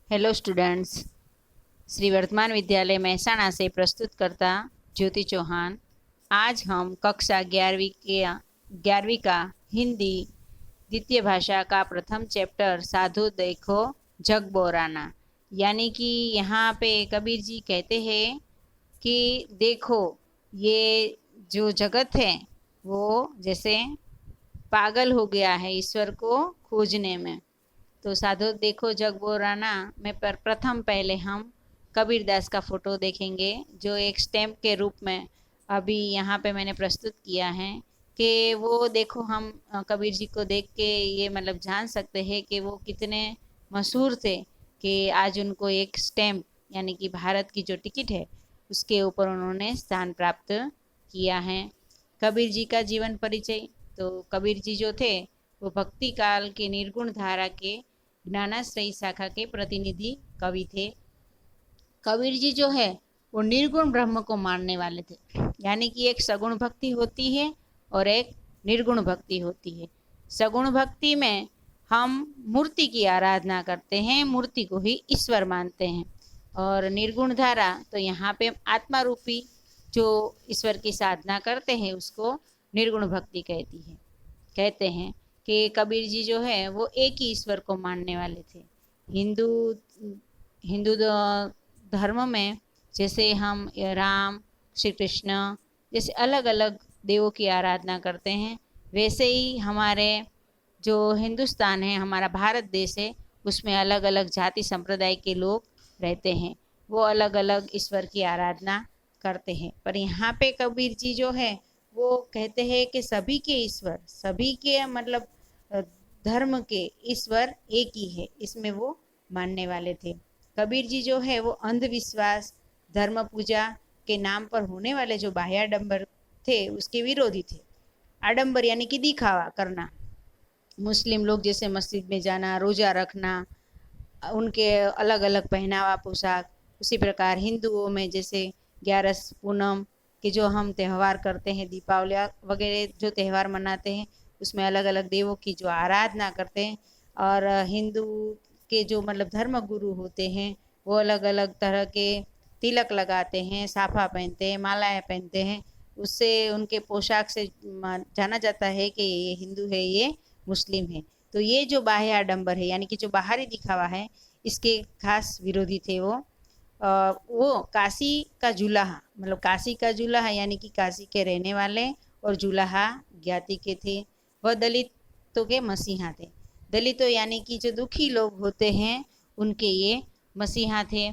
Hello students. Shri Varthaman विद्यालय महसाणा से प्रस्तुत करता ज्योति चौहान। आज हम कक्षा 11वीं का हिंदी द्वितीय भाषा का प्रथम चैप्टर साधु देखो जग बोराना, यानी कि यहाँ पे कबीर जी कहते हैं कि देखो, ये जो जगत है वो जैसे पागल हो गया है ईश्वर को खोजने में। तो साधु देखो जग बोराना में पर प्रथम पहले हम कबीरदास का फोटो देखेंगे, जो एक स्टैम्प के रूप में अभी यहाँ पे मैंने प्रस्तुत किया है। कि वो देखो, हम कबीर जी को देख के ये मतलब जान सकते हैं कि वो कितने मशहूर थे कि आज उनको एक स्टैम्प यानी कि भारत की जो टिकट है उसके ऊपर उन्होंने स्थान प्राप्त किया है। कबीर जी का जीवन परिचय। तो कबीर जी जो थे वो भक्ति काल के निर्गुण धारा के ज्ञानाश्रयी शाखा के प्रतिनिधि कवि थे। कबीर जी जो है वो निर्गुण ब्रह्म को मानने वाले थे, यानी कि एक सगुण भक्ति होती है और एक निर्गुण भक्ति होती है। सगुण भक्ति में हम मूर्ति की आराधना करते हैं, मूर्ति को ही ईश्वर मानते हैं। और निर्गुण धारा तो यहाँ पे आत्मा रूपी जो ईश्वर की साधना करते हैं उसको निर्गुण भक्ति कहते हैं कि कबीर जी जो है वो एक ही ईश्वर को मानने वाले थे। हिंदू हिंदू धर्म में जैसे हम राम, श्री कृष्ण जैसे अलग अलग देवों की आराधना करते हैं, वैसे ही हमारे जो हिंदुस्तान है, हमारा भारत देश है, उसमें अलग अलग जाति संप्रदाय के लोग रहते हैं। वो अलग अलग ईश्वर की आराधना करते हैं। पर यहाँ पे कबीर जी जो है वो कहते हैं कि सभी के ईश्वर, सभी के मतलब धर्म के ईश्वर एक ही है, इसमें वो मानने वाले थे। कबीर जी जो है वो अंधविश्वास, धर्म पूजा के नाम पर होने वाले जो बाह्याडंबर थे उसके विरोधी थे। आडंबर यानी कि दिखावा करना, मुस्लिम लोग जैसे मस्जिद में जाना, रोजा रखना, उनके अलग अलग पहनावा पोशाक, उसी प्रकार हिंदुओं में जैसे ग्यारस पूनम के जो हम त्यौहार करते हैं, दीपावली वगैरह जो त्यौहार मनाते हैं उसमें अलग अलग देवों की जो आराधना करते हैं। और हिंदू के जो मतलब धर्म गुरु होते हैं वो अलग अलग तरह के तिलक लगाते हैं, साफा पहनते हैं, मालाएं पहनते हैं। उससे उनके पोशाक से जाना जाता है कि ये हिंदू है, ये मुस्लिम है। तो ये जो बाह्य आडंबर है यानी कि जो बाहरी दिखावा है, इसके खास विरोधी थे वो। वो काशी का जुलाहा, मतलब काशी का जुलाहा यानी कि काशी के रहने वाले, और जुलाहा ज्ञाति के थे। वह दलितों के मसीहा थे। दलितों यानी कि जो दुखी लोग होते हैं उनके ये मसीहा थे।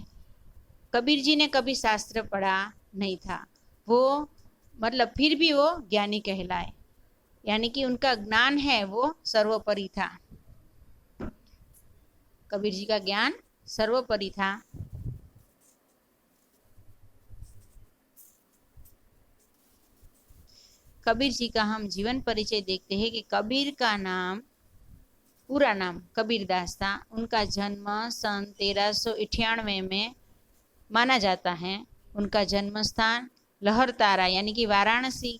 कबीर जी ने कभी शास्त्र पढ़ा नहीं था, वो मतलब फिर भी वो ज्ञानी कहलाए, यानी कि उनका ज्ञान है वो सर्वोपरि था। कबीर जी का ज्ञान सर्वोपरि था। कबीर जी का हम जीवन परिचय देखते हैं कि कबीर का नाम, पूरा नाम कबीरदास था। उनका जन्म सन 1398 में माना जाता है। उनका जन्म स्थान लहरतारा यानी कि वाराणसी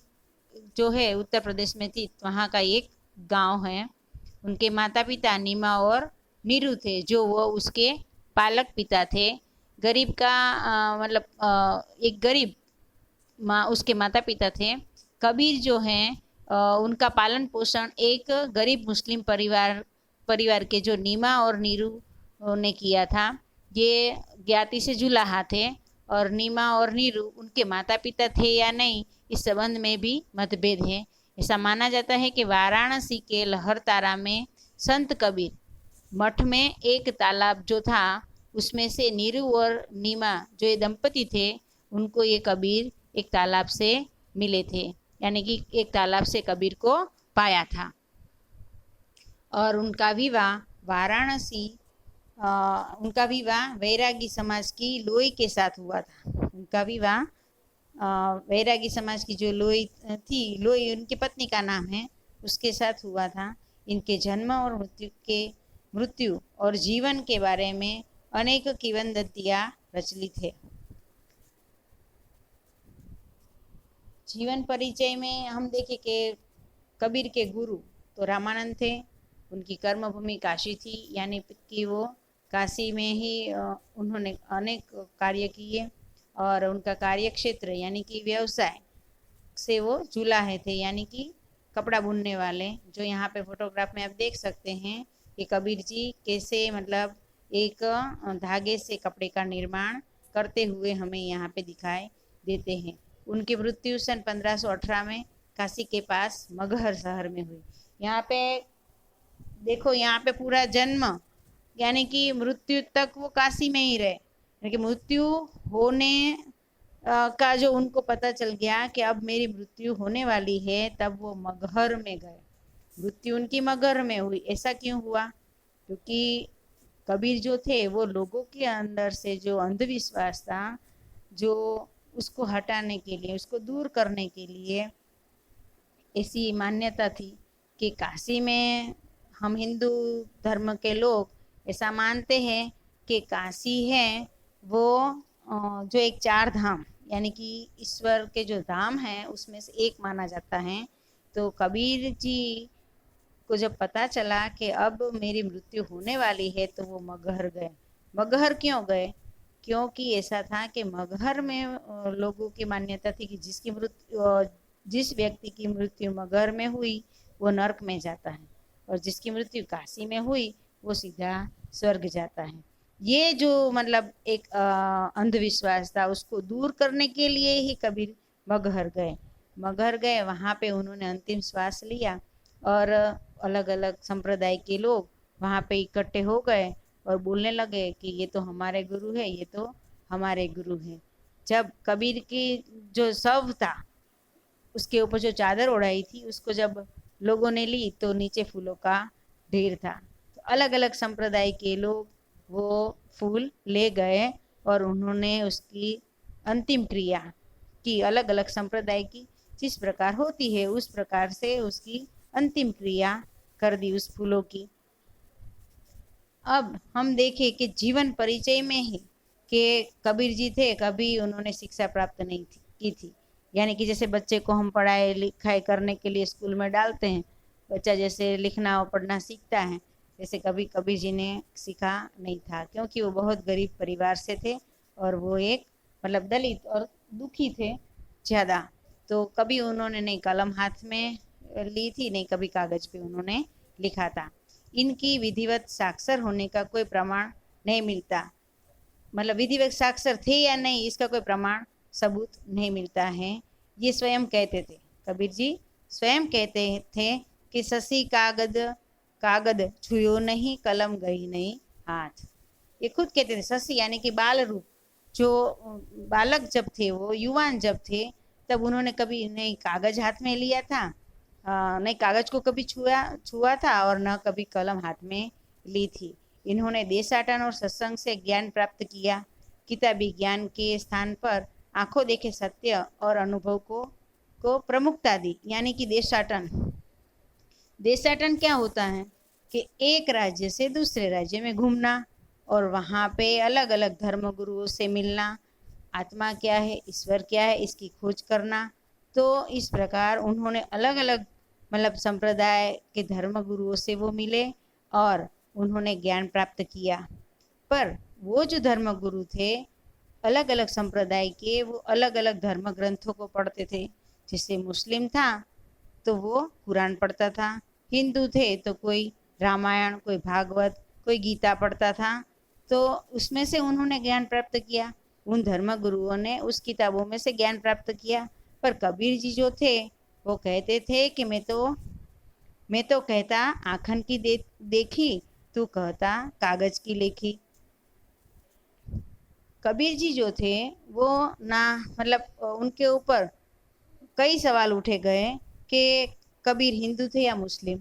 जो है उत्तर प्रदेश में थी, वहाँ का एक गांव है। उनके माता पिता नीमा और नीरू थे, जो वो उसके पालक पिता थे। गरीब का मतलब एक गरीब माँ उसके माता पिता थे। कबीर जो हैं उनका पालन पोषण एक गरीब मुस्लिम परिवार परिवार के जो नीमा और नीरू ने किया था। ये ज्ञाति से जुलाहा थे, और नीमा और नीरू उनके माता पिता थे या नहीं इस संबंध में भी मतभेद है। ऐसा माना जाता है कि वाराणसी के लहरतारा में संत कबीर मठ में एक तालाब जो था उसमें से नीरू और नीमा जो ये दंपति थे उनको ये कबीर एक तालाब से मिले थे, यानी कि एक तालाब से कबीर को पाया था। और उनका विवाह वाराणसी उनका विवाह वैरागी समाज की लोई के साथ हुआ था। उनका विवाह वैरागी समाज की जो लोई थी, लोई उनकी पत्नी का नाम है, उसके साथ हुआ था। इनके जन्म और मृत्यु और जीवन के बारे में अनेक किंवदंतियां प्रचलित है। जीवन परिचय में हम देखें कि कबीर के गुरु तो रामानंद थे। उनकी कर्मभूमि काशी थी, यानी कि वो काशी में ही उन्होंने अनेक कार्य किए और उनका कार्य क्षेत्र यानी कि व्यवसाय से वो जुलाहे थे, यानी कि कपड़ा बुनने वाले। जो यहाँ पे फोटोग्राफ में आप देख सकते हैं कि कबीर जी कैसे मतलब एक धागे से कपड़े का निर्माण करते हुए हमें यहाँ पे दिखाई देते हैं। उनकी मृत्यु सन 1518 में काशी के पास मगहर शहर में हुई। यहाँ पे देखो, यहाँ पे पूरा जन्म यानी कि मृत्यु तक वो काशी में ही रहे, यानी कि मृत्यु होने का जो उनको पता चल गया कि अब मेरी मृत्यु होने वाली है, तब वो मगहर में गए। मृत्यु उनकी मगहर में हुई। ऐसा क्यों हुआ? क्योंकि कबीर जो थे वो लोगों के अंदर से जो अंधविश्वास था, जो उसको हटाने के लिए, उसको दूर करने के लिए ऐसी मान्यता थी कि काशी में हम हिंदू धर्म के लोग ऐसा मानते हैं कि काशी है वो जो एक चार धाम यानी कि ईश्वर के जो धाम हैं उसमें से एक माना जाता है। तो कबीर जी को जब पता चला कि अब मेरी मृत्यु होने वाली है, तो वो मगहर गए। मगहर क्यों गए? क्योंकि ऐसा था कि मगहर में लोगों की मान्यता थी कि जिस व्यक्ति की मृत्यु मगहर में हुई वो नरक में जाता है, और जिसकी मृत्यु काशी में हुई वो सीधा स्वर्ग जाता है। ये जो मतलब एक अंधविश्वास था, उसको दूर करने के लिए ही कबीर मगहर गए। मगहर गए, वहाँ पे उन्होंने अंतिम श्वास लिया और अलग अलग संप्रदाय के लोग वहाँ पे इकट्ठे हो गए और बोलने लगे कि ये तो हमारे गुरु है, ये तो हमारे गुरु है। जब कबीर की जो शव था उसके ऊपर जो चादर ओढ़ाई थी, उसको जब लोगों ने ली तो नीचे फूलों का ढेर था। तो अलग अलग संप्रदाय के लोग वो फूल ले गए और उन्होंने उसकी अंतिम क्रिया की। अलग अलग संप्रदाय की जिस प्रकार होती है उस प्रकार से उसकी अंतिम क्रिया कर दी उस फूलों की। अब हम देखें कि जीवन परिचय में ही कि कबीर जी थे, कभी उन्होंने शिक्षा प्राप्त नहीं की थी। यानी कि जैसे बच्चे को हम पढ़ाई लिखाई करने के लिए स्कूल में डालते हैं, बच्चा जैसे लिखना और पढ़ना सीखता है, जैसे कभी कबीर जी ने सीखा नहीं था, क्योंकि वो बहुत गरीब परिवार से थे और वो एक मतलब दलित और दुखी थे ज़्यादा। तो कभी उन्होंने नहीं कलम हाथ में ली थी, नहीं कभी कागज पे उन्होंने लिखा था। इनकी विधिवत साक्षर होने का कोई प्रमाण नहीं मिलता, मतलब विधिवत साक्षर थे या नहीं इसका कोई प्रमाण सबूत नहीं मिलता है। ये स्वयं कहते थे, कबीर जी स्वयं कहते थे कि ससी कागद कागद छुयो नहीं, कलम गई नहीं हाथ। ये खुद कहते थे। ससी यानी कि बाल रूप, जो बालक जब थे, वो युवान जब थे, तब उन्होंने कभी नहीं कागज हाथ में लिया था, नहीं कागज को कभी छुआ छुआ था और न कभी कलम हाथ में ली थी। इन्होंने देशाटन और सत्संग से ज्ञान प्राप्त किया। किताबी ज्ञान के स्थान पर आंखों देखे सत्य और अनुभव को प्रमुखता दी। यानी कि देशाटन, देशाटन क्या होता है कि एक राज्य से दूसरे राज्य में घूमना और वहाँ पे अलग अलग धर्म गुरुओं से मिलना, आत्मा क्या है, ईश्वर क्या है, इसकी खोज करना। तो इस प्रकार उन्होंने अलग अलग मतलब संप्रदाय के धर्म गुरुओं से वो मिले और उन्होंने ज्ञान प्राप्त किया। पर वो जो धर्म गुरु थे अलग अलग संप्रदाय के, वो अलग अलग धर्म ग्रंथों को पढ़ते थे। जैसे मुस्लिम था तो वो कुरान पढ़ता था, हिंदू थे तो कोई रामायण, कोई भागवत, कोई गीता पढ़ता था। तो उसमें से उन्होंने ज्ञान प्राप्त किया, उन धर्म गुरुओं ने उस किताबों में से ज्ञान प्राप्त किया। पर कबीर जी जो थे वो कहते थे कि मैं तो कहता आखन की देखी, तू कहता कागज की लेखी। कबीर जी जो थे वो ना मतलब उनके ऊपर कई सवाल उठे गए कि कबीर हिंदू थे या मुस्लिम,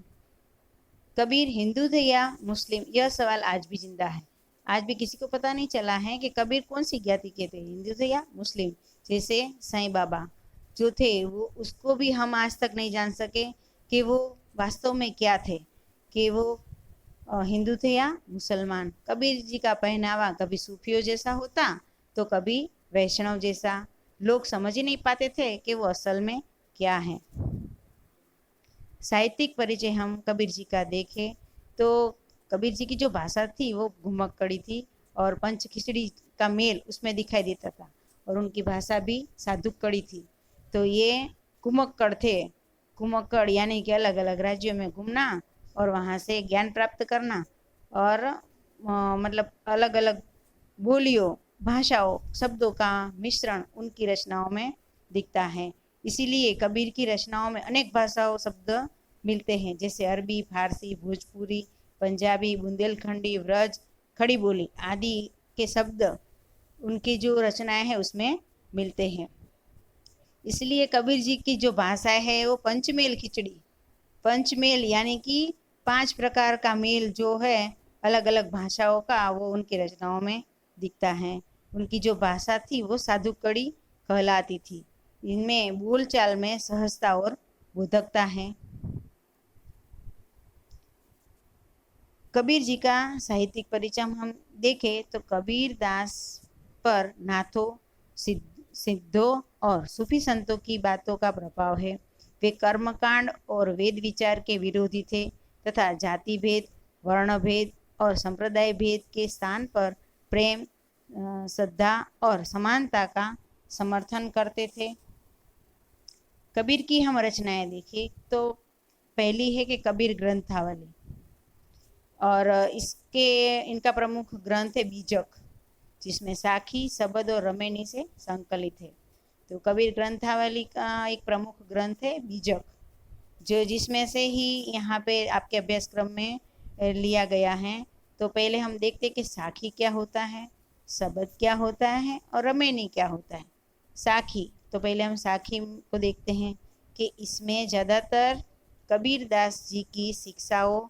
कबीर हिंदू थे या मुस्लिम। यह सवाल आज भी जिंदा है। आज भी किसी को पता नहीं चला है कि कबीर कौन सी ज्ञाति के थे, हिंदू थे या मुस्लिम। जैसे साईं बाबा जो थे वो उसको भी हम आज तक नहीं जान सके कि वो वास्तव में क्या थे, कि वो हिंदू थे या मुसलमान। कबीर जी का पहनावा कभी सूफियों जैसा होता तो कभी वैष्णव जैसा। लोग समझ ही नहीं पाते थे कि वो असल में क्या है। साहित्यिक परिचय हम कबीर जी का देखें तो कबीर जी की जो भाषा थी वो घुमक्कड़ी थी और पंच खिचड़ी का मेल उसमें दिखाई देता था, और उनकी भाषा भी साधुक्कड़ी थी। तो ये कुमक्कड़ थे। कुमक्कड़ यानी कि अलग अलग राज्यों में घूमना और वहाँ से ज्ञान प्राप्त करना, और मतलब अलग अलग बोलियों, भाषाओं, शब्दों का मिश्रण उनकी रचनाओं में दिखता है। इसीलिए कबीर की रचनाओं में अनेक भाषाओं शब्द मिलते हैं, जैसे अरबी, फारसी, भोजपुरी, पंजाबी, बुंदेलखंडी, व्रज, खड़ी बोली आदि के शब्द उनकी जो रचनाएं हैं उसमें मिलते हैं। इसलिए कबीर जी की जो भाषा है वो पंचमेल खिचड़ी, पंचमेल यानी कि 5 प्रकार का मेल जो है अलग अलग भाषाओं का, वो उनकी रचनाओं में दिखता है। उनकी जो भाषा थी वो साधुकड़ी कहलाती थी। इनमें बोलचाल में सहजता और बोधकता है। कबीर जी का साहित्यिक परिचय हम देखें तो कबीर दास पर नाथों, सिद्धों और सूफी संतों की बातों का प्रभाव है। वे कर्मकांड और वेद विचार के विरोधी थे तथा जाति भेद, वर्ण भेद और संप्रदाय भेद के स्थान पर प्रेम, श्रद्धा और समानता का समर्थन करते थे। कबीर की हम रचनाएं देखें तो पहली है कि कबीर ग्रंथावली, और इनका प्रमुख ग्रंथ है बीजक, जिसमें साखी, शबद और रमेनी से संकलित है। तो कबीर ग्रंथावली का एक प्रमुख ग्रंथ है बीजक, जो जिसमें से ही यहाँ पे आपके अभ्यासक्रम में लिया गया है। तो पहले हम देखते हैं कि साखी क्या होता है, शबद क्या होता है और रमेनी क्या होता है। साखी, तो पहले हम साखी को देखते हैं कि इसमें ज़्यादातर कबीर दास जी की शिक्षाओं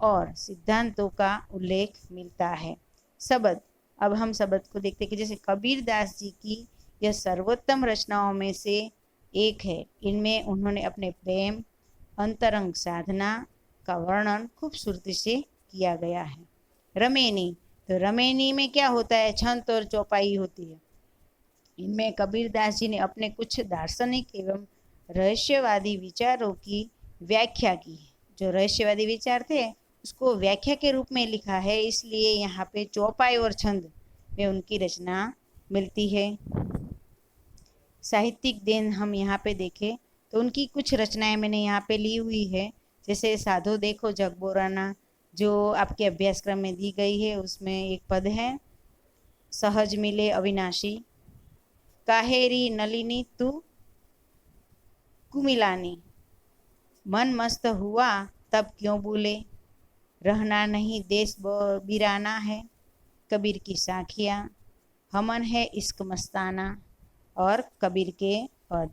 और सिद्धांतों का उल्लेख मिलता है। शबद, अब हम शबद को देखते हैं कि जैसे कबीर दास जी की यह सर्वोत्तम रचनाओं में से एक है। इनमें उन्होंने अपने प्रेम, अंतरंग साधना का वर्णन खूबसूरती से किया गया है। रमेनी, तो रमेनी में क्या होता है, छंद और चौपाई होती है। इनमें कबीर दास जी ने अपने कुछ दार्शनिक एवं रहस्यवादी विचारों की व्याख्या की है। जो रहस्यवादी विचार थे उसको व्याख्या के रूप में लिखा है, इसलिए यहाँ पे चौपाई और छंद में उनकी रचना मिलती है। साहित्यिक देन हम यहाँ पे देखें तो उनकी कुछ रचनाएं मैंने यहाँ पे ली हुई है, जैसे साधो देखो जगबोराना, जो आपके अभ्यासक्रम में दी गई है। उसमें एक पद है, सहज मिले अविनाशी, काहेरी नलिनी तू कुमिलानी, मन मस्त हुआ तब क्यों बोले, रहना नहीं देश बिराना है, कबीर की साखियाँ, हमन है इश्क मस्ताना और कबीर के पद।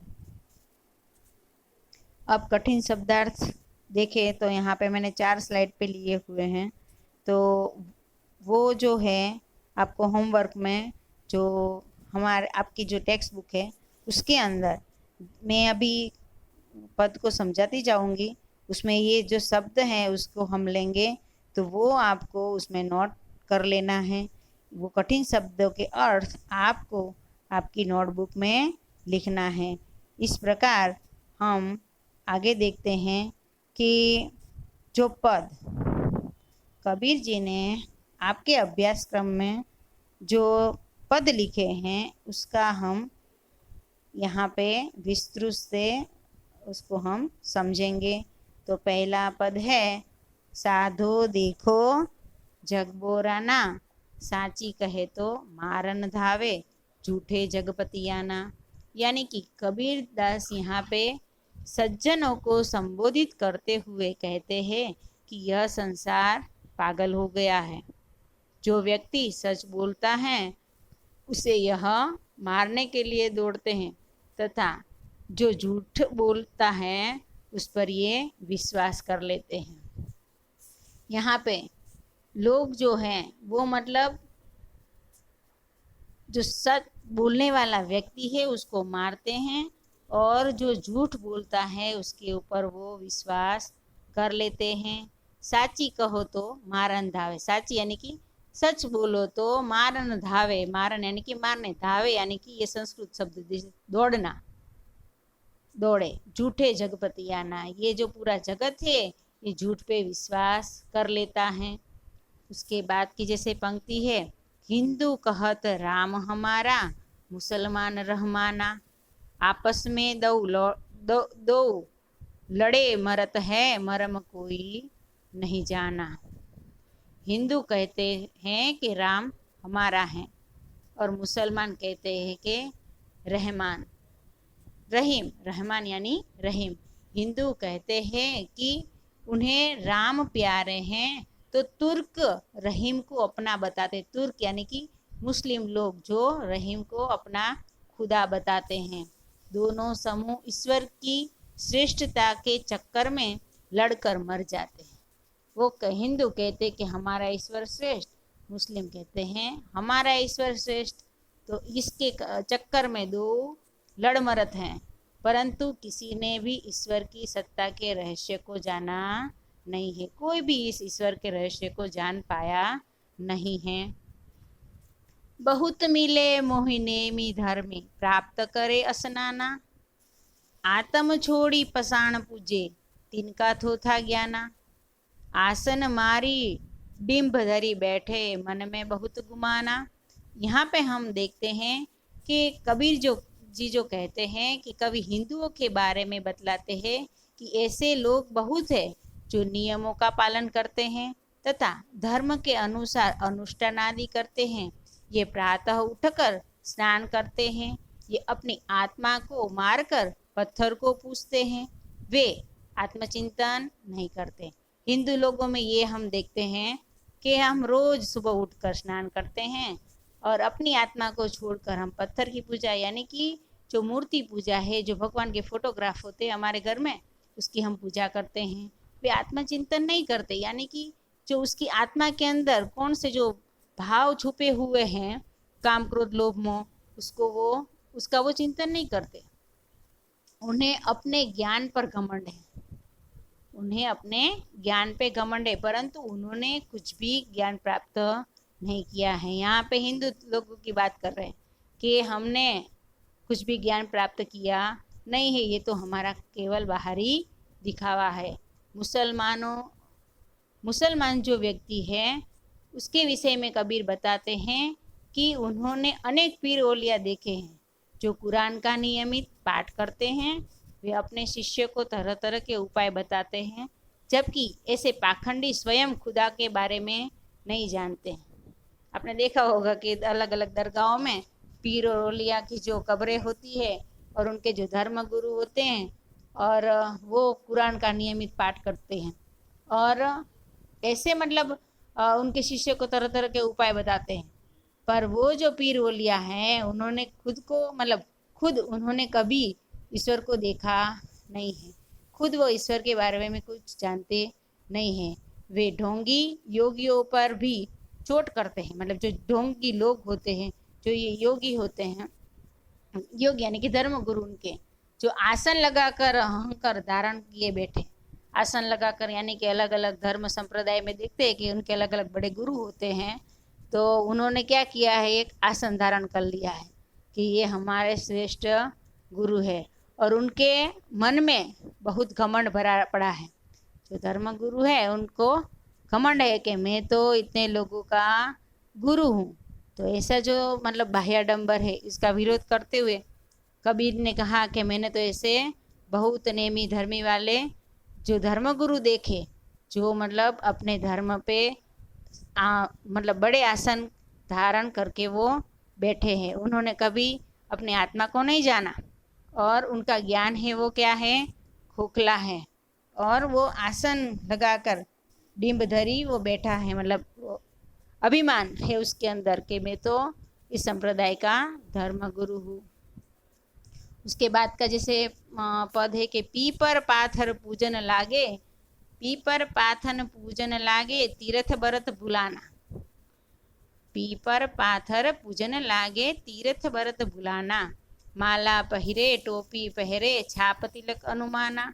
अब कठिन शब्दार्थ देखें तो यहाँ पे मैंने 4 स्लाइड पे लिए हुए हैं। तो वो जो है आपको होमवर्क में, जो हमारे आपकी जो टेक्स्ट बुक है उसके अंदर मैं अभी पद को समझाती जाऊंगी, उसमें ये जो शब्द हैं उसको हम लेंगे, तो वो आपको उसमें नोट कर लेना है। वो कठिन शब्दों के अर्थ आपको आपकी नोटबुक में लिखना है। इस प्रकार हम आगे देखते हैं कि जो पद कबीर जी ने आपके अभ्यासक्रम में जो पद लिखे हैं उसका हम यहाँ पे विस्तृत से उसको हम समझेंगे। तो पहला पद है, साधो देखो जगबोराना, साची कहे तो मारन धावे, झूठे जगपतियाना। यानी कि कबीर दास यहाँ पे सज्जनों को संबोधित करते हुए कहते हैं कि यह संसार पागल हो गया है। जो व्यक्ति सच बोलता है उसे यह मारने के लिए दौड़ते हैं, तथा जो झूठ बोलता है उस पर ये विश्वास कर लेते हैं। यहाँ पे लोग जो हैं वो मतलब जो सच बोलने वाला व्यक्ति है उसको मारते हैं, और जो झूठ बोलता है उसके ऊपर वो विश्वास कर लेते हैं। साची कहो तो मारन धावे, साची यानी कि सच बोलो तो मारन धावे, मारन यानी कि मारने, धावे यानी कि ये संस्कृत शब्द दौड़ना, दौड़े। झूठे जगपतियाना, ये जो पूरा जगत है ये झूठ पे विश्वास कर लेता है। उसके बाद की जैसे पंक्ति है, हिंदू कहत राम हमारा, मुसलमान रहमाना, आपस में दो लड़े मरत है, मरम कोई नहीं जाना। हिंदू कहते हैं कि राम हमारा है और मुसलमान कहते हैं कि रहमान रहीम, रहमान यानी रहीम। हिंदू कहते हैं कि उन्हें राम प्यारे हैं, तो तुर्क रहीम को अपना बताते, तुर्क यानी कि मुस्लिम लोग जो रहीम को अपना खुदा बताते हैं। दोनों समूह ईश्वर की श्रेष्ठता के चक्कर में लड़कर मर जाते हैं। वो हिंदू कहते कि हमारा ईश्वर श्रेष्ठ, मुस्लिम कहते हैं हमारा ईश्वर श्रेष्ठ, तो इसके चक्कर में दो लड़ मरत हैं, परंतु किसी ने भी ईश्वर की सत्ता के रहस्य को जाना नहीं है। कोई भी इस ईश्वर के रहस्य को जान पाया नहीं है। बहुत मिले मोहिनेमी धर्मी, प्राप्त करे असनाना, आत्म छोड़ी पसाण पूजे, तिनका थोथा ज्ञाना, आसन मारी डिम्ब धरी बैठे, मन में बहुत गुमाना। यहाँ पे हम देखते हैं कि कबीर जो कहते हैं कि कवि हिंदुओं के बारे में बतलाते हैं कि ऐसे लोग बहुत है जो नियमों का पालन करते हैं तथा धर्म के अनुसार अनुष्ठान आदि करते हैं। ये प्रातः उठकर स्नान करते हैं, ये अपनी आत्मा को मारकर पत्थर को पूजते हैं, वे आत्मचिंतन नहीं करते। हिंदू लोगों में ये हम देखते हैं कि हम रोज सुबह उठकर स्नान करते हैं और अपनी आत्मा को छोड़कर हम पत्थर की पूजा यानी कि जो मूर्ति पूजा है, जो भगवान के फोटोग्राफ होते हैं हमारे घर में, उसकी हम पूजा करते हैं। वे आत्मचिंतन नहीं करते, यानी कि जो उसकी आत्मा के अंदर कौन से जो भाव छुपे हुए हैं, काम क्रोध लोभ मोह, उसका वो चिंतन नहीं करते। उन्हें अपने ज्ञान पर घमंड है, उन्हें अपने ज्ञान पे घमंड है, परंतु उन्होंने कुछ भी ज्ञान प्राप्त नहीं किया है। यहाँ पे हिंदू लोगों की बात कर रहे हैं कि हमने कुछ भी ज्ञान प्राप्त किया नहीं है, ये तो हमारा केवल बाहरी दिखावा है। मुसलमान जो व्यक्ति है उसके विषय में कबीर बताते हैं कि उन्होंने अनेक पीर औलिया देखे हैं जो कुरान का नियमित पाठ करते हैं। वे अपने शिष्य को तरह तरह के उपाय बताते हैं, जबकि ऐसे पाखंडी स्वयं खुदा के बारे में नहीं जानते हैं। आपने देखा होगा कि अलग अलग दरगाहों में पीर और औलिया की जो कब्रें होती है और उनके जो धर्म गुरु होते हैं और वो कुरान का नियमित पाठ करते हैं और ऐसे मतलब उनके शिष्य को तरह तरह के उपाय बताते हैं। पर वो जो पीर औलिया हैं उन्होंने खुद उन्होंने कभी ईश्वर को देखा नहीं है, खुद वो ईश्वर के बारे में कुछ जानते नहीं हैं। वे ढोंगी योगियों पर भी चोट करते हैं, मतलब जो ढोंगी लोग होते हैं, जो ये योगी होते हैं, योग यानी कि धर्म गुरु, उनके जो आसन लगाकर अहंकार धारण किए बैठे, आसन लगाकर यानी कि अलग अलग धर्म संप्रदाय में देखते हैं कि उनके अलग अलग बड़े गुरु होते हैं, तो उन्होंने क्या किया है, एक आसन धारण कर लिया है कि ये हमारे श्रेष्ठ गुरु है और उनके मन में बहुत घमंड भरा पड़ा है। जो धर्म गुरु है उनको घमंड है कि मैं तो इतने लोगों का गुरु हूँ। तो ऐसा जो मतलब बाह्याडंबर है, इसका विरोध करते हुए कबीर ने कहा कि मैंने तो ऐसे बहुत नेमी धर्मी वाले जो धर्मगुरु देखे, जो मतलब अपने धर्म पे मतलब बड़े आसन धारण करके वो बैठे हैं। उन्होंने कभी अपने आत्मा को नहीं जाना और उनका ज्ञान है वो क्या है, खोखला है, और वो आसन लगाकर डिम्ब धरी वो बैठा है, मतलब अभिमान है उसके अंदर कि मैं तो इस संप्रदाय का धर्म गुरु हूँ। उसके बाद का जैसे पद है कि पीपर पाथर पूजन लागे, पीपर पाथन पूजन लागे तीर्थ बरत बुलाना, पीपर पाथर पूजन लागे तीर्थ बरत बुलाना, माला पहिरे टोपी पहरे छाप तिलक अनुमाना,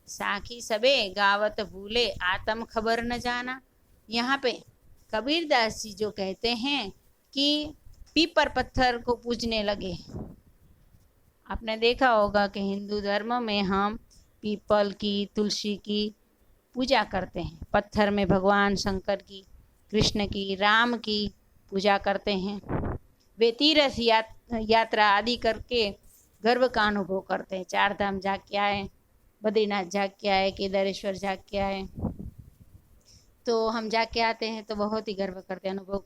साखी सबे गावत भूले आत्म खबर न जाना। यहाँ पे कबीरदास जी जो कहते हैं कि पीपर पत्थर को पूजने लगे। आपने देखा होगा कि हिंदू धर्म में हम पीपल की, तुलसी की पूजा करते हैं, पत्थर में भगवान शंकर की, कृष्ण की, राम की पूजा करते हैं। वे तीर्थ यात्रा आदि करके गर्व का अनुभव करते हैं। चार धाम जाके आए, बद्रीनाथ जाके आए, केदारेश्वर जाके आए, तो हम जाके आते हैं तो बहुत ही गर्व करते हैं, अनुभव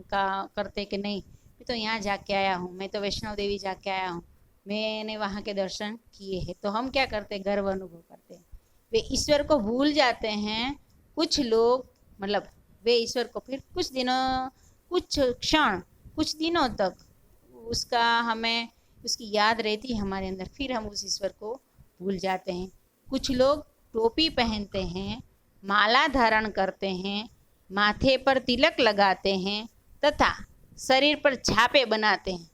का करते कि नहीं मैं तो यहाँ जाके आया हूँ, मैं तो वैष्णो देवी जाके आया हूँ, मैंने वहाँ के दर्शन किए हैं। तो हम क्या करते हैं, गर्व अनुभव करते हैं। वे ईश्वर को भूल जाते हैं कुछ लोग, मतलब वे ईश्वर को फिर कुछ दिनों, कुछ क्षण, कुछ दिनों तक उसका हमें उसकी याद रहती है हमारे अंदर, फिर हम उस ईश्वर को भूल जाते हैं। कुछ लोग टोपी पहनते हैं, माला धारण करते हैं, माथे पर तिलक लगाते हैं तथा शरीर पर छापे बनाते हैं।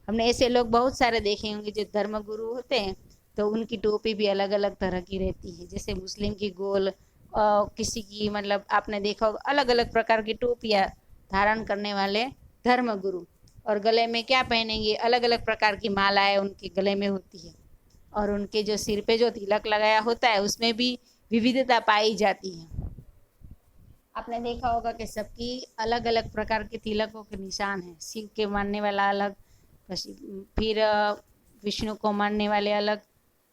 हमने ऐसे लोग बहुत सारे देखे होंगे जो धर्म गुरु होते हैं, तो उनकी टोपी भी अलग अलग तरह की रहती है। जैसे मुस्लिम की गोल, किसी की मतलब आपने देखा होगा अलग अलग प्रकार की टोपियाँ धारण करने वाले धर्म गुरु। और गले में क्या पहनेंगे, अलग अलग प्रकार की मालाएं उनके गले में होती है। और उनके जो सिर पे जो तिलक लगाया होता है उसमें भी विविधता पाई जाती है। आपने देखा होगा कि सबकी अलग अलग प्रकार के तिलकों के निशान हैं। शिव के मानने वाला अलग, फिर विष्णु को मानने वाले अलग।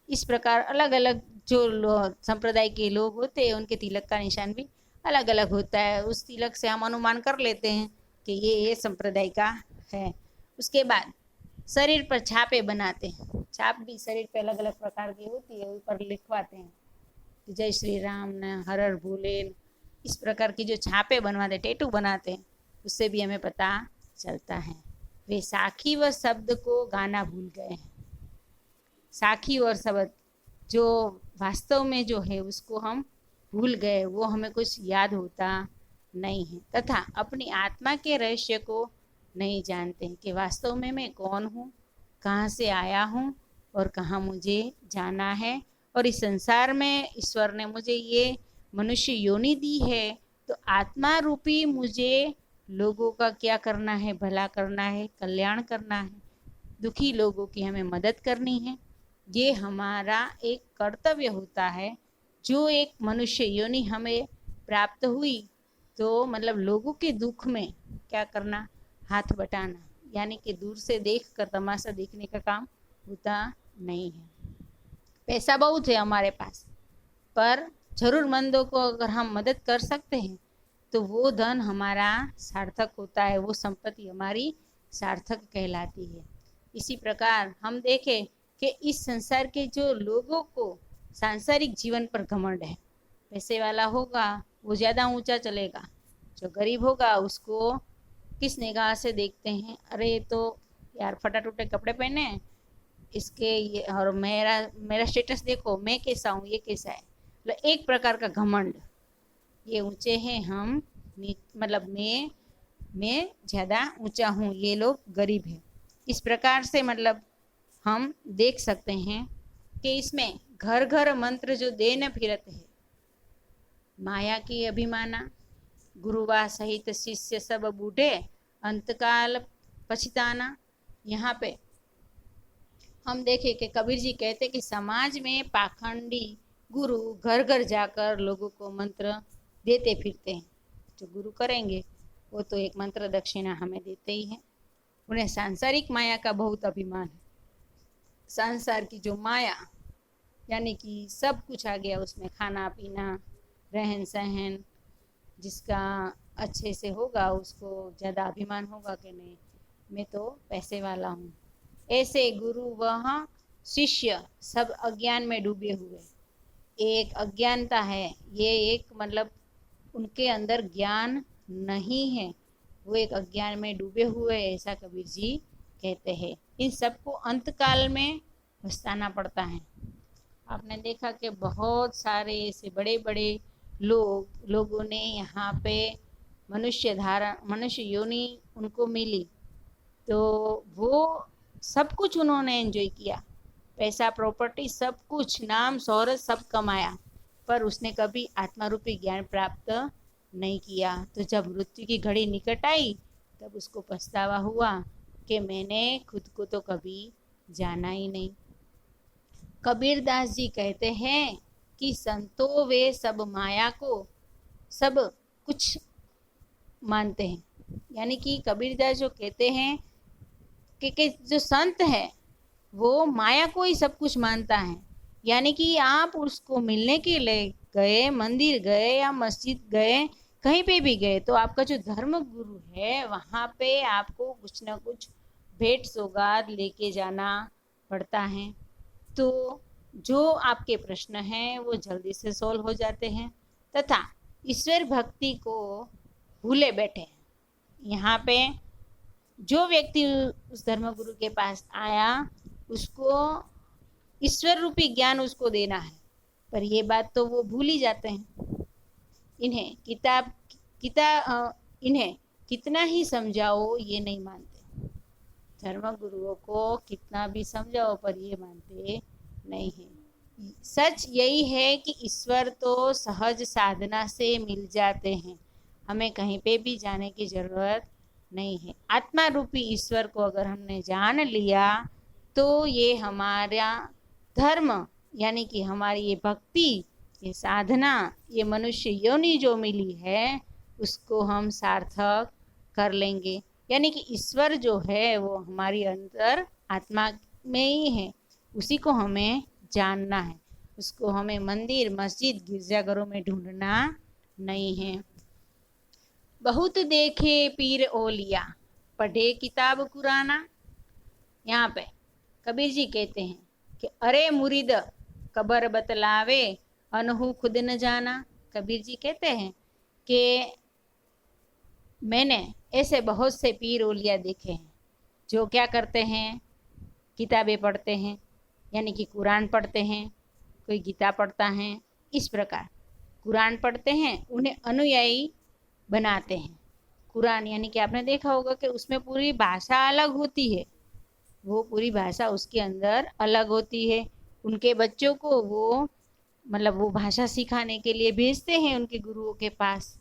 इस प्रकार अलग अलग जो संप्रदाय के लोग होते हैं उनके तिलक का निशान भी अलग अलग होता है। उस तिलक से हम अनुमान कर लेते हैं कि ये संप्रदाय का है। उसके बाद शरीर पर छापे बनाते हैं। छाप भी शरीर पे अलग अलग प्रकार की होती है, ऊपर लिखवाते हैं जय श्री राम न हर हर भोले। इस प्रकार की जो छापे बनवाते, टैटू बनाते हैं, उससे भी हमें पता चलता है। वे साखी व शब्द को गाना भूल गए हैं। साखी और शब्द जो वास्तव में जो है उसको हम भूल गए, वो हमें कुछ याद होता नहीं है, तथा अपनी आत्मा के रहस्य को नहीं जानते हैं कि वास्तव में मैं कौन हूँ, कहाँ से आया हूँ और कहाँ मुझे जाना है। और इस संसार में ईश्वर ने मुझे ये मनुष्य योनि दी है, तो आत्मा रूपी मुझे लोगों का क्या करना है, भला करना है, कल्याण करना है, दुखी लोगों की हमें मदद करनी है। ये हमारा एक कर्तव्य होता है। जो एक मनुष्य योनि हमें प्राप्त हुई, तो मतलब लोगों के दुख में क्या करना, हाथ बटाना, यानी कि दूर से देख कर तमाशा देखने का काम होता नहीं है। पैसा बहुत है हमारे पास, पर जरूरतमंदों को अगर हम मदद कर सकते हैं तो वो धन हमारा सार्थक होता है, वो संपत्ति हमारी सार्थक कहलाती है। इसी प्रकार हम देखें कि इस संसार के जो लोगों को सांसारिक जीवन पर घमंड है, पैसे वाला होगा वो ज़्यादा ऊंचा चलेगा, जो गरीब होगा उसको किस निगाह से देखते हैं, अरे तो यार फटा टूटे कपड़े पहने इसके, ये और मेरा मेरा स्टेटस देखो, मैं कैसा हूँ ये कैसा है, मतलब एक प्रकार का घमंड। ये ऊंचे हैं, हम मतलब मैं ज़्यादा ऊंचा हूँ, ये लोग गरीब हैं। इस प्रकार से मतलब हम देख सकते हैं कि इसमें घर घर मंत्र जो देन फिरत है, माया की अभिमाना, गुरुवा सहित शिष्य सब बूढ़े अंतकाल पछताना। यहाँ पे हम देखें कि कबीर जी कहते कि समाज में पाखंडी गुरु घर घर जाकर लोगों को मंत्र देते फिरते हैं। जो गुरु करेंगे वो तो एक मंत्र दक्षिणा हमें देते ही हैं। उन्हें सांसारिक माया का बहुत अभिमान है। संसार की जो माया यानी कि सब कुछ आ गया उसमें, खाना पीना रहन सहन, जिसका अच्छे से होगा उसको ज़्यादा अभिमान होगा कि नहीं मैं तो पैसे वाला हूँ। ऐसे गुरु वह शिष्य सब अज्ञान में डूबे हुए, एक अज्ञानता है, ये एक मतलब उनके अंदर ज्ञान नहीं है, वो एक अज्ञान में डूबे हुए, ऐसा कबीर जी कहते हैं। इन सबको अंतकाल में पछताना पड़ता है। आपने देखा कि बहुत सारे ऐसे बड़े बड़े लोगों ने यहाँ पे मनुष्य योनि उनको मिली, तो वो सब कुछ उन्होंने एंजॉय किया, पैसा प्रॉपर्टी सब कुछ, नाम शोहरत सब कमाया, पर उसने कभी आत्मा रूपी ज्ञान प्राप्त नहीं किया। तो जब मृत्यु की घड़ी निकट आई तब उसको पछतावा हुआ कि मैंने खुद को तो कभी जाना ही नहीं। कबीरदास जी कहते हैं कि संतो वे सब माया को सब कुछ मानते हैं। यानी कि कबीरदास जो कहते हैं कि जो संत है वो माया को ही सब कुछ मानता है। यानी कि आप उसको मिलने के लिए गए, मंदिर गए या मस्जिद गए, कहीं पे भी गए, तो आपका जो धर्म गुरु है वहाँ पे आपको कुछ ना कुछ भेंट सौगात लेके जाना पड़ता है। तो जो आपके प्रश्न हैं वो जल्दी से सॉल्व हो जाते हैं तथा ईश्वर भक्ति को भूले बैठे हैं। यहाँ पे जो व्यक्ति उस धर्मगुरु के पास आया उसको ईश्वर रूपी ज्ञान उसको देना है, पर ये बात तो वो भूल ही जाते हैं। इन्हें इन्हें कितना ही समझाओ ये नहीं मानते। धर्मगुरुओं को कितना भी समझाओ पर ये मानते नहीं है। सच यही है कि ईश्वर तो सहज साधना से मिल जाते हैं, हमें कहीं पे भी जाने की जरूरत नहीं है। आत्मा रूपी ईश्वर को अगर हमने जान लिया तो ये हमारा धर्म यानी कि हमारी ये भक्ति, ये साधना, ये मनुष्य योनि जो मिली है उसको हम सार्थक कर लेंगे। यानी कि ईश्वर जो है वो हमारी अंतर आत्मा में ही है, उसी को हमें जानना है। उसको हमें मंदिर, मस्जिद, गिरजाघरों में ढूंढना नहीं है। बहुत देखे पीर ओलिया, पढ़े किताब कुराना। यहाँ पे कबीर जी कहते हैं कि अरे मुरीद कबर बतलावे, अनहु खुद न जाना। कबीर जी कहते हैं कि मैंने ऐसे बहुत से पीर ओलिया देखे हैं जो क्या करते हैं, किताबें पढ़ते हैं, यानी कि कुरान पढ़ते हैं, कोई गीता पढ़ता है। इस प्रकार कुरान पढ़ते हैं, उन्हें अनुयायी बनाते हैं। कुरान यानी कि आपने देखा होगा कि उसमें पूरी भाषा अलग होती है, वो पूरी भाषा उसके अंदर अलग होती है। उनके बच्चों को वो मतलब वो भाषा सिखाने के लिए भेजते हैं उनके गुरुओं के पास।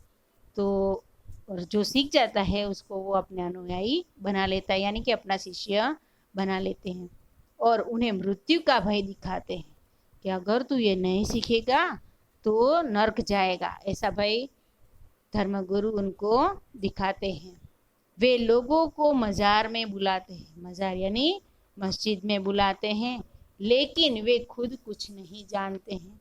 तो और जो सीख जाता है उसको वो अपने अनुयायी बना लेता है, यानी कि अपना शिष्य बना लेते हैं। और उन्हें मृत्यु का भय दिखाते हैं कि अगर तू ये नहीं सीखेगा तो नरक जाएगा, ऐसा भय धर्मगुरु उनको दिखाते हैं। वे लोगों को मजार में बुलाते हैं, मजार यानी मस्जिद में बुलाते हैं, लेकिन वे खुद कुछ नहीं जानते हैं।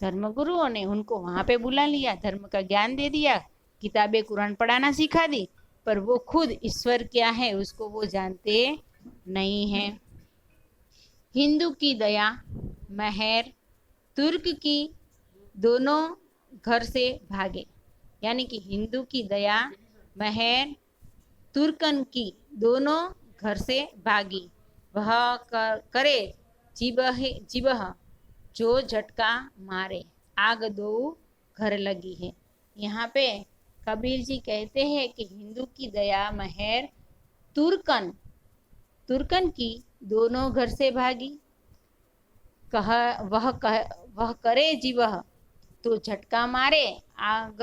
धर्मगुरुओं ने उनको वहां पे बुला लिया, धर्म का ज्ञान दे दिया, किताबें कुरान पढ़ाना सिखा दी, पर वो खुद ईश्वर क्या है उसको वो जानते नहीं है। हिंदू की दया महर, तुर्क की दोनों घर से भागे। यानी कि हिंदू की दया महर, तुर्कन की दोनों घर से भागी। वह करे जिबह जो झटका मारे, आग दो घर लगी है। यहाँ पे कबीर जी कहते हैं कि हिंदू की दया महर, तुर्कन की दोनों घर से भागी। वह करे जीवह तो झटका मारे, आग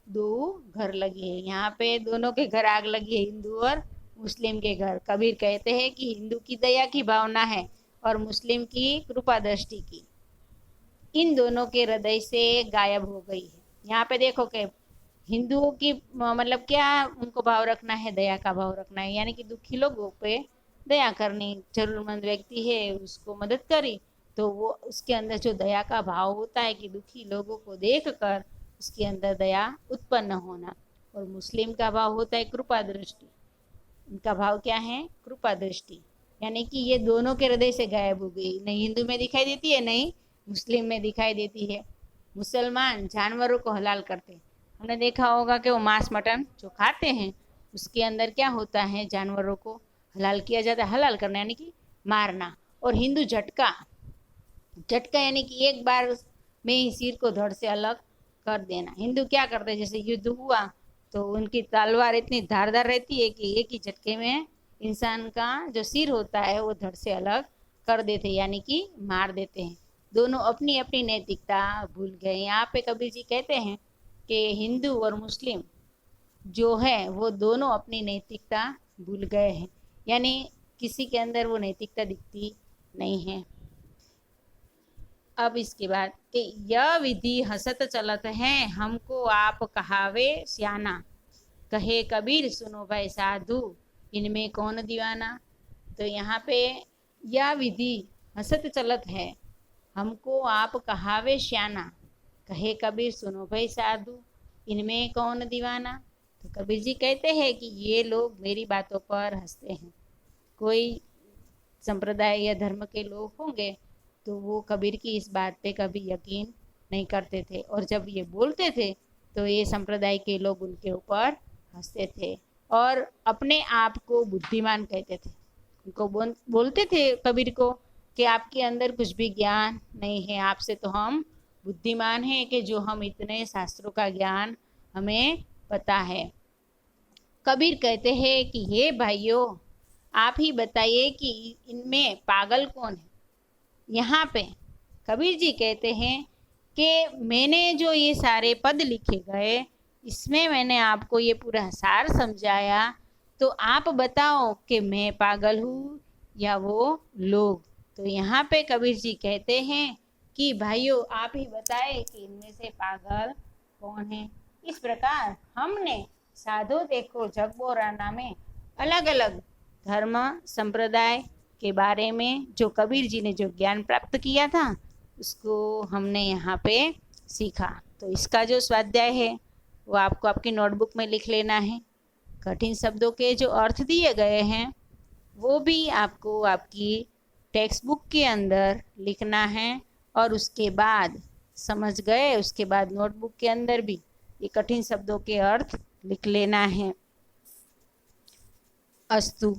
दो घर लगी है। यहाँ पे दोनों के घर आग लगी है, हिंदू और मुस्लिम के घर। कबीर कहते हैं कि हिंदू की दया की भावना है और मुस्लिम की कृपा दृष्टि की, इन दोनों के हृदय से गायब हो गई है। यहाँ पे देखो कि हिंदुओं की मतलब क्या उनको भाव रखना है, दया का भाव रखना है, यानी कि दुखी लोगों पे दया करनी, जरूरतमंद व्यक्ति है उसको मदद करी, तो वो उसके अंदर जो दया का भाव होता है कि दुखी लोगों को देखकर उसके अंदर दया उत्पन्न होना। और मुस्लिम का भाव होता है कृपा दृष्टि, उनका भाव क्या है, कृपा दृष्टि। यानी कि ये दोनों के हृदय से गायब हो गई, नहीं हिंदू में दिखाई देती है नहीं मुस्लिम में दिखाई देती है। मुसलमान जानवरों को हलाल करते हैं, हमने देखा होगा कि वो मांस मटन जो खाते हैं उसके अंदर क्या होता है, जानवरों को हलाल किया जाता है, हलाल करना यानी कि मारना। और हिंदू झटका, झटका यानी कि एक बार में ही सिर को धड़ से अलग कर देना। हिंदू क्या करते हैं, जैसे युद्ध हुआ तो उनकी तलवार इतनी धारदार रहती है कि एक ही झटके में इंसान का जो सिर होता है वो धड़ से अलग कर देते हैं, यानी कि मार देते हैं। दोनों अपनी अपनी नैतिकता भूल गए। यहाँ पे कबीर जी कहते हैं कि हिंदू और मुस्लिम जो है वो दोनों अपनी नैतिकता भूल गए हैं, यानी किसी के अंदर वो नैतिकता दिखती नहीं है। अब इसके बाद कि यह विधि हसत चलत है, हमको आप कहावे सियाना। कहे कबीर सुनो भाई साधु, इनमें कौन दीवाना। तो यहाँ पे यह विधि हसत चलत है, हमको आप कहावे श्याना, कहे कबीर सुनो भाई साधु, इनमें कौन दीवाना। तो कबीर जी कहते हैं कि ये लोग मेरी बातों पर हंसते हैं। कोई संप्रदाय या धर्म के लोग होंगे तो वो कबीर की इस बात पे कभी यकीन नहीं करते थे, और जब ये बोलते थे तो ये संप्रदाय के लोग उनके ऊपर हंसते थे और अपने आप को बुद्धिमान कहते थे। उनको बोलते थे कबीर को कि आपके अंदर कुछ भी ज्ञान नहीं है, आपसे तो हम बुद्धिमान हैं कि जो हम इतने शास्त्रों का ज्ञान हमें पता है। कबीर कहते हैं कि हे भाइयों, आप ही बताइए कि इनमें पागल कौन है। यहाँ पे कबीर जी कहते हैं कि मैंने जो ये सारे पद लिखे गए, इसमें मैंने आपको ये पूरा सार समझाया, तो आप बताओ कि मैं पागल हूँ या वो लोग। तो यहाँ पे कबीर जी कहते हैं कि भाइयों आप ही बताए कि इनमें से पागल कौन है। इस प्रकार हमने साधो देखो जग बोराना में अलग अलग धर्म संप्रदाय के बारे में जो कबीर जी ने जो ज्ञान प्राप्त किया था उसको हमने यहाँ पे सीखा। तो इसका जो स्वाध्याय है वो आपको आपकी नोटबुक में लिख लेना है। कठिन शब्दों के जो अर्थ दिए गए हैं वो भी आपको आपकी टेक्स्ट बुक के अंदर लिखना है, और उसके बाद समझ गए उसके बाद नोटबुक के अंदर भी ये कठिन शब्दों के अर्थ लिख लेना है। अस्तु।